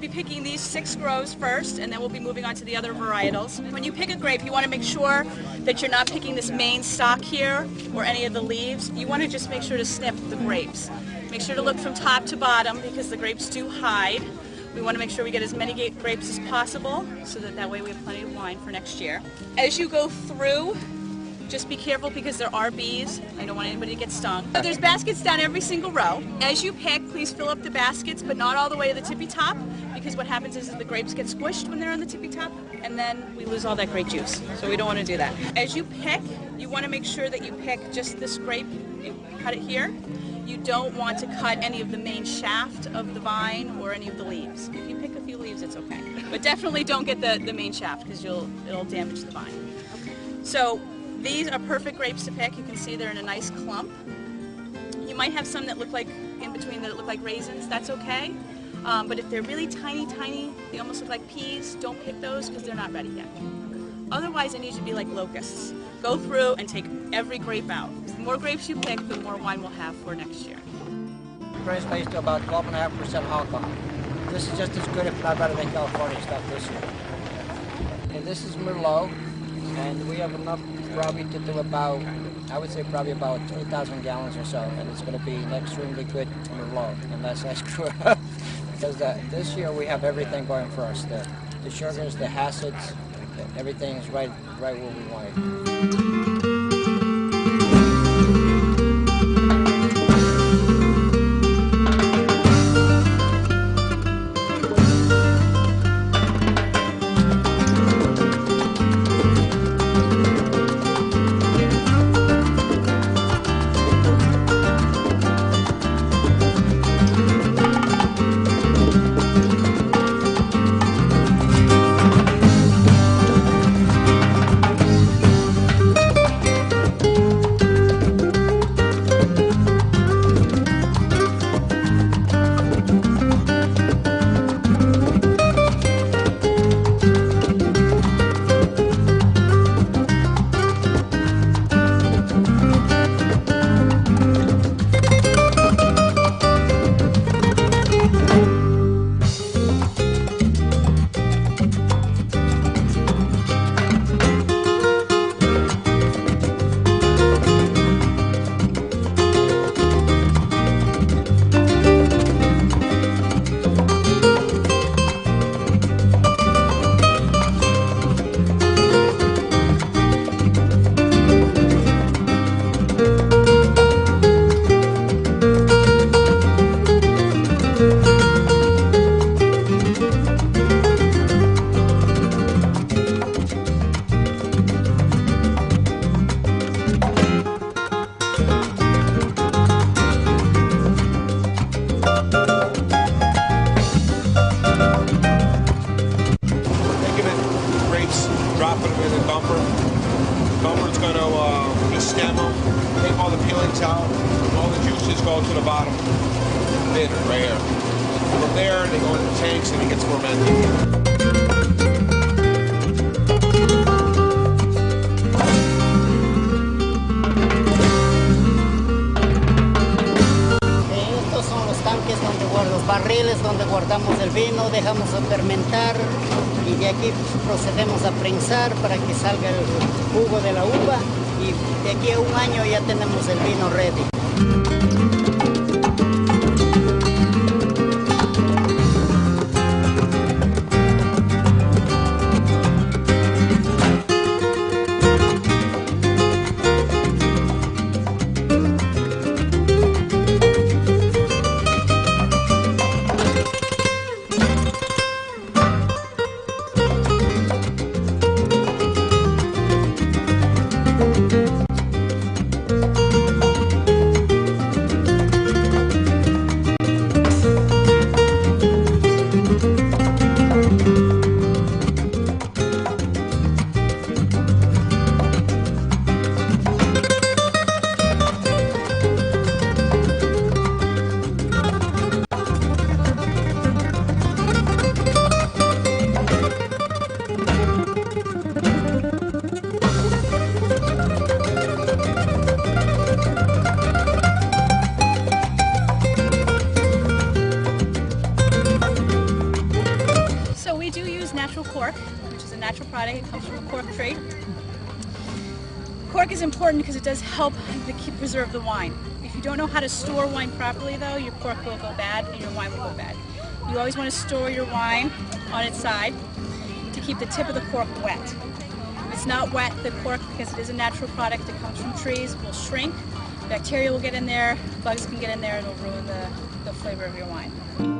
be picking these 6 groves first, and then we'll be moving on to the other varietals. When you pick a grape, you want to make sure that you're not picking this main stalk here or any of the leaves. You want to just make sure to snip the grapes. Make sure to look from top to bottom because the grapes do hide. We want to make sure we get as many grapes as possible so that way we have plenty of wine for next year. As you go through, just be careful because there are bees. I don't want anybody to get stung. So there's baskets down every single row. As you pick, please fill up the baskets, but not all the way to the tippy top, because what happens is the grapes get squished when they're on the tippy top, and then we lose all that great juice. So we don't want to do that. As you pick, you want to make sure that you pick just this grape, you cut it here. You don't want to cut any of the main shaft of the vine or any of the leaves. If you pick a few leaves, it's okay. But definitely don't get the main shaft because it'll damage the vine. So these are perfect grapes to pick. You can see they're in a nice clump. You might have some that look like, in between that look like raisins. That's okay. But if they're really tiny, they almost look like peas, don't pick those because they're not ready yet. Otherwise, they need to be like locusts. Go through and take every grape out. The more grapes you pick, the more wine we'll have for next year. Price based to about 12.5% alcohol. This is just as good, if not better than California stuff this year. And this is Merlot, and we have enough probably to do about, I would say probably about 2,000 gallons or so, and it's going to be an extremely good Merlot, and that's true. Because this year we have everything going for us. The sugars, the acids, everything is right where we want it. Donde guardamos el vino, dejamos a fermentar y de aquí procedemos a prensar para que salga el jugo de la uva y de aquí a un año ya tenemos el vino ready. Cork is important because it does help to preserve the wine. If you don't know how to store wine properly though, your cork will go bad and your wine will go bad. You always want to store your wine on its side to keep the tip of the cork wet. If it's not wet, the cork, because it is a natural product that comes from trees, will shrink. Bacteria will get in there, bugs can get in there, and it'll ruin the flavor of your wine.